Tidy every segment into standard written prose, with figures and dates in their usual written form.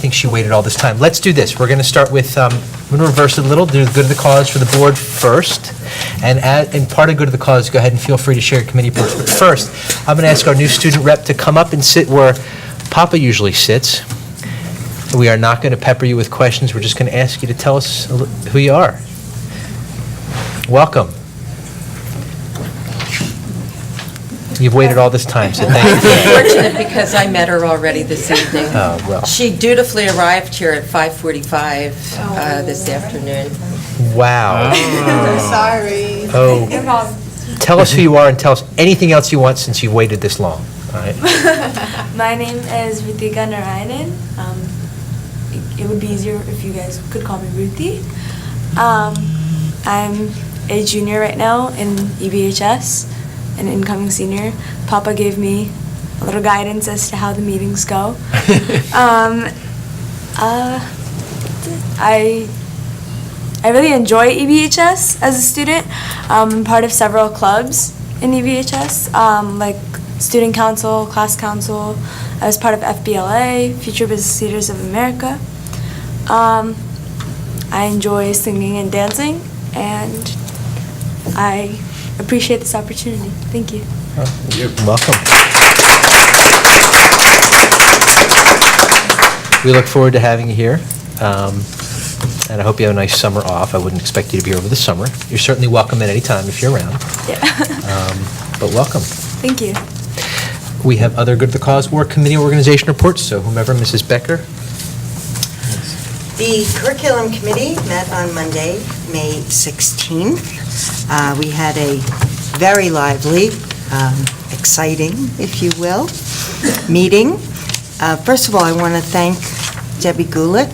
think she waited all this time. Let's do this. We're going to start with, I'm going to reverse it a little, do the good of the cause for the board first. And part of good of the cause, go ahead and feel free to share your committee reports. But first, I'm going to ask our new student rep to come up and sit where Papa usually sits. We are not going to pepper you with questions. We're just going to ask you to tell us who you are. Welcome. You've waited all this time, so thank you. I'm fortunate because I met her already this evening. Oh, well. She dutifully arrived here at 5:45 this afternoon. Wow. Sorry. Oh. Tell us who you are and tell us anything else you want since you've waited this long. All right. My name is Ritika Narayanan. It would be easier if you guys could call me Ruthie. I'm a junior right now in EBHS, an incoming senior. Papa gave me a little guidance as to how the meetings go. I really enjoy EBHS as a student. I'm part of several clubs in EBHS, like Student Council, Class Council. I was part of FBLA, Future Business Leaders of America. I enjoy singing and dancing, and I appreciate this opportunity. Thank you. You're welcome. We look forward to having you here, and I hope you have a nice summer off. I wouldn't expect you to be here over the summer. You're certainly welcome at any time if you're around. Yeah. But welcome. Thank you. We have other good of the cause or committee organization reports, so whomever, Mrs. Becker. The Curriculum Committee met on Monday, May 16th. We had a very lively, exciting, if you will, meeting. First of all, I want to thank Debbie Gulick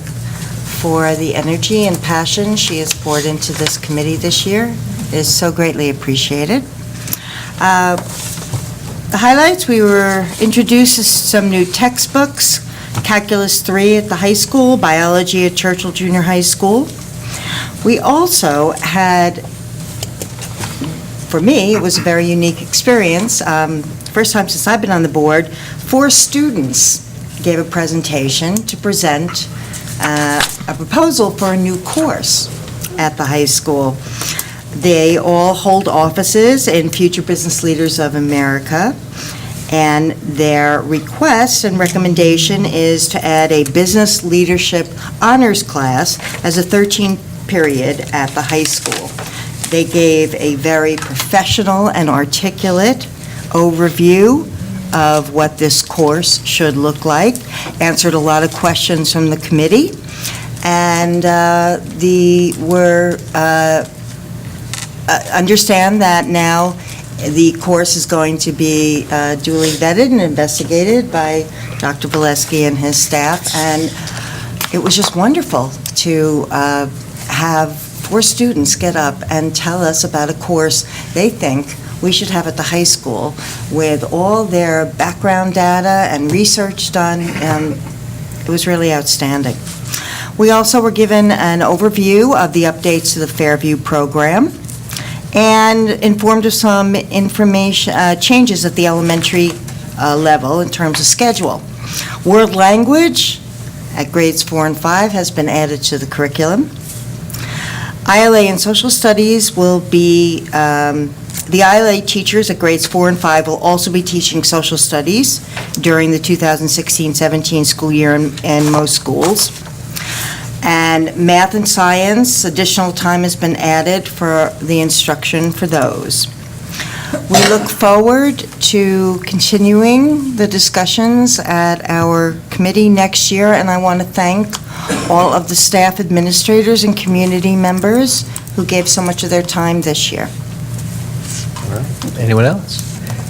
for the energy and passion she has poured into this committee this year. It is so greatly appreciated. The highlights, we were introduced to some new textbooks, Calculus 3 at the high school, Biology at Churchill Junior High School. We also had, for me, it was a very unique experience. First time since I've been on the board, 4 students gave a presentation to present a proposal for a new course at the high school. They all hold offices in Future Business Leaders of America, and their request and recommendation is to add a business leadership honors class as a 13th period at the high school. They gave a very professional and articulate overview of what this course should look like, answered a lot of questions from the committee, and understand that now the course is going to be duly vetted and investigated by Dr. Valesky and his staff, and it was just wonderful to have 4 students get up and tell us about a course they think we should have at the high school with all their background data and research done, and it was really outstanding. We also were given an overview of the updates to the Fairview program and informed of some information changes at the elementary level in terms of schedule. World language at grades 4 and 5 has been added to the curriculum. ILA and social studies will be, the ILA teachers at grades 4 and 5 will also be teaching social studies during the 2016-17 school year in most schools. And math and science, additional time has been added for the instruction for those. We look forward to continuing the discussions at our committee next year, and I want to thank all of the staff administrators and community members who gave so much of their time this year. All right. Anyone else?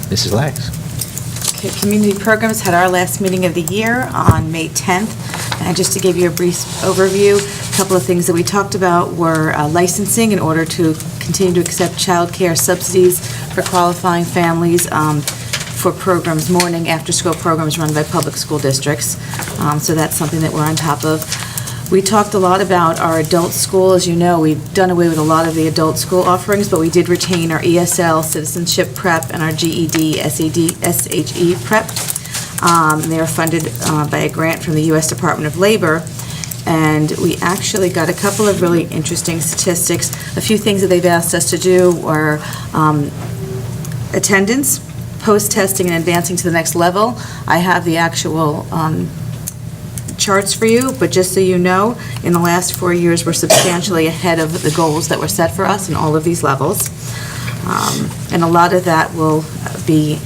Mrs. Lax. Okay, Community Programs had our last meeting of the year on May 10th. And just to give you a brief overview, a couple of things that we talked about were licensing in order to continue to accept child care subsidies for qualifying families for programs, morning, after-school programs run by public school districts. So that's something that we're on top of. We talked a lot about our adult school. As you know, we've done away with a lot of the adult school offerings, but we did retain our ESL, citizenship prep, and our GED, SAD, SHE prep. They are funded by a grant from the U.S. Department of Labor. And we actually got a couple of really interesting statistics. A few things that they've asked us to do were attendance, post-testing, and advancing to the next level. I have the actual charts for you, but just so you know, in the last 4 years, we're substantially ahead of the goals that were set for us in all of these levels. And a lot of that will be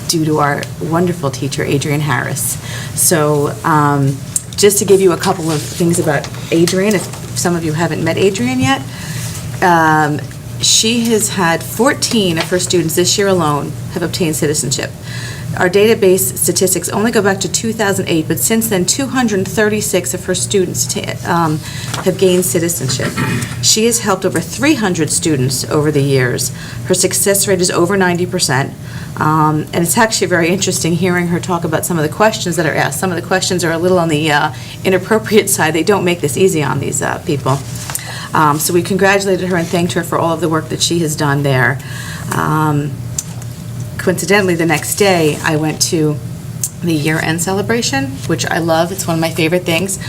due to our wonderful teacher, Adrienne Harris. So just to give you a couple of things about Adrienne, if some of you haven't met Adrienne yet, she has had 14 of her students this year alone have obtained citizenship. Our database statistics only go back to 2008, but since then, 236 of her students have gained citizenship. She has helped over 300 students over the years. Her success rate is over 90%. And it's actually very interesting hearing her talk about some of the questions that are asked. Some of the questions are a little on the inappropriate side. They don't make this easy on these people. So we congratulated her and thanked her for all of the work that she has done there. Coincidentally, the next day, I went to the year-end celebration, which I love. It's one of my favorite things.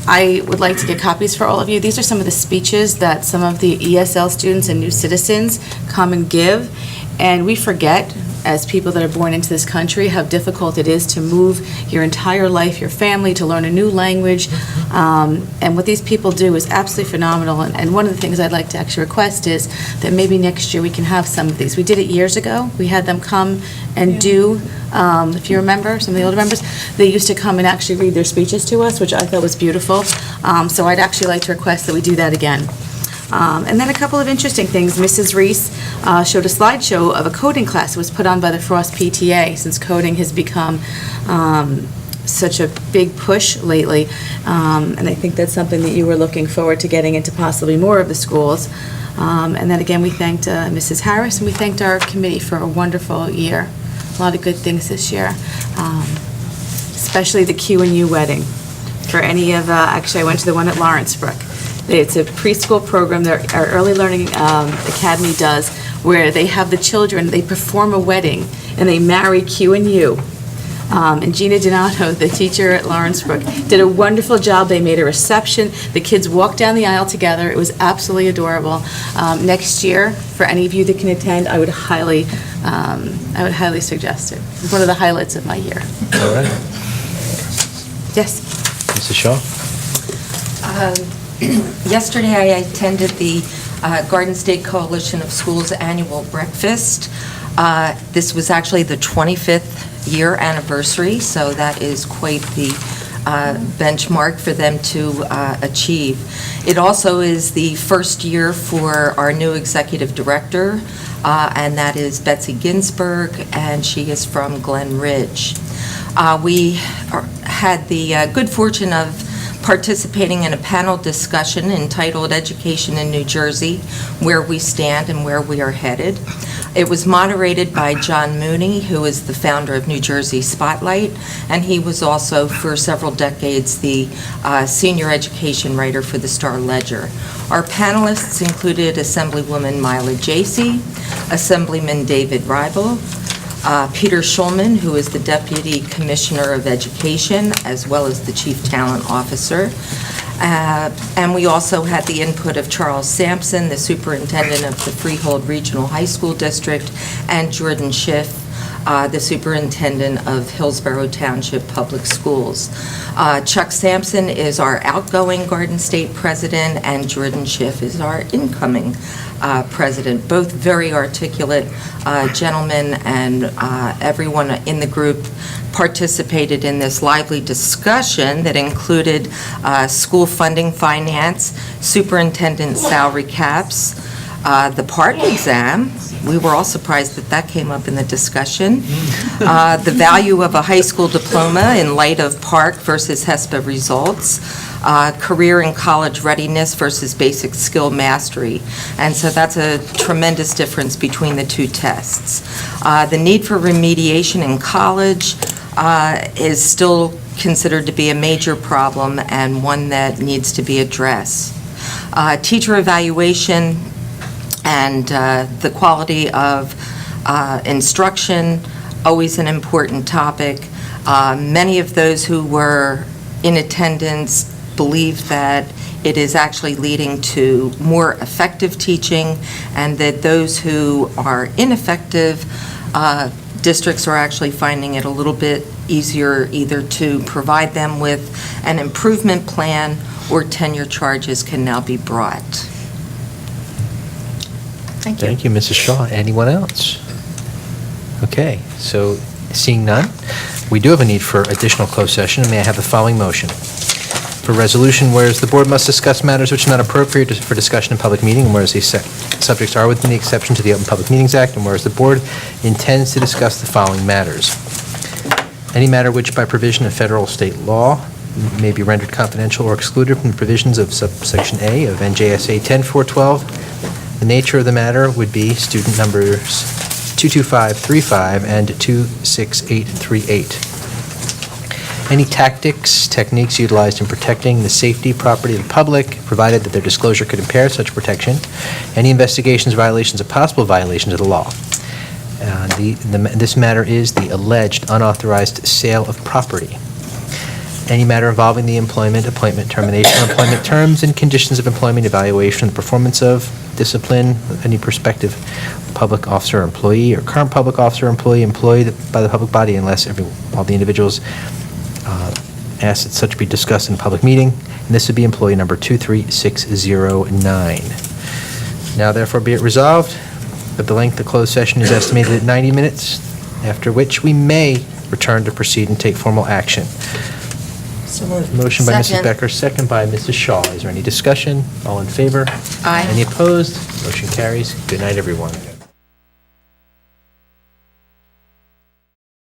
I would like to get copies for all of you. These are some of the speeches that some of the ESL students and new citizens come and give. And we forget, as people that are born into this country, how difficult it is to move your entire life, your family, to learn a new language. And what these people do is absolutely phenomenal. And one of the things I'd like to actually request is that maybe next year we can have some of these. We did it years ago. We had them come and do, if you remember, some of the older members, they used to come and actually read their speeches to us, which I thought was beautiful. So I'd actually like to request that we do that again. And then a couple of interesting things. Mrs. Reese showed a slideshow of a coding class that was put on by the Frost PTA, since coding has become such a big push lately. And I think that's something that you were looking forward to getting into possibly more of the schools. And then again, we thanked Mrs. Harris, and we thanked our committee for a wonderful year. A lot of good things this year, especially the Q&U wedding. For any of, actually, I went to the one at Lawrencebrook. It's a preschool program that our Early Learning Academy does, where they have the children, they perform a wedding, and they marry Q&U. And Gina Donato, the teacher at Lawrencebrook, did a wonderful job. They made a reception. The kids walked down the aisle together. It was absolutely adorable. Next year, for any of you that can attend, I would highly suggest it. It's one of the highlights of my year. All right. Yes. Mrs. Shaw? Yesterday, I attended the Garden State Coalition of Schools annual breakfast. This was actually the 25th year anniversary, so that is quite the benchmark for them to achieve. It also is the first year for our new executive director, and that is Betsy Ginsburg, and she is from Glen Ridge. We had the good fortune of participating in a panel discussion entitled Education in New Jersey, Where We Stand and Where We Are Headed. It was moderated by John Mooney, who is the founder of New Jersey Spotlight, and he was also for several decades the senior education writer for the Star-Ledger. Our panelists included Assemblywoman Myla Jacey, Assemblyman David Reibel, Peter Schulman, who is the Deputy Commissioner of Education, as well as the Chief Talent Officer. And we also had the input of Charles Sampson, the Superintendent of the Freehold Regional High School District, and Jordan Schiff, the Superintendent of Hillsborough Township Public Schools. Chuck Sampson is our outgoing Garden State President, and Jordan Schiff is our incoming President. Both very articulate gentlemen, and everyone in the group participated in this lively discussion that included school funding finance, superintendent salary caps, the PARC exam. We were all surprised that that came up in the discussion. The value of a high school diploma in light of PARC versus HESPA results. Career and college readiness versus basic skill mastery. And so that's a tremendous difference between the two tests. The need for remediation in college is still considered to be a major problem and one that needs to be addressed. Teacher evaluation and the quality of instruction, always an important topic. Many of those who were in attendance believe that it is actually leading to more effective teaching, and that those who are ineffective, districts are actually finding it a little bit easier either to provide them with an improvement plan, or tenure charges can now be brought. Thank you. Thank you, Mrs. Shaw. Anyone else? Okay, so seeing none, we do have a need for additional closed session. May I have the following motion? For resolution, whereas the board must discuss matters which are not appropriate for discussion in public meeting, and whereas these subjects are within the exception to the Open Public Meetings Act, and whereas the board intends to discuss the following matters. Any matter which by provision of federal or state law may be rendered confidential or excluded from the provisions of subsection A of NJSA 10412. The nature of the matter would be student numbers 22535 and 26838. Any tactics, techniques utilized in protecting the safety, property of the public, provided that their disclosure could impair such protection. Any investigations, violations, or possible violations of the law. This matter is the alleged unauthorized sale of property. Any matter involving the employment, appointment, termination of employment terms and conditions of employment, evaluation, the performance of, discipline of any prospective public officer or employee, or current public officer or employee employed by the public body, unless all the individuals ask that such be discussed in a public meeting, and this would be employee number 23609. Now therefore be it resolved that the length of closed session is estimated at 90 minutes, after which we may return to proceed and take formal action. So moved. Motion by Mrs. Second. Becker, second by Mrs. Shaw. Is there any discussion? All in favor? Aye. Any opposed? Motion carries. Good night, everyone.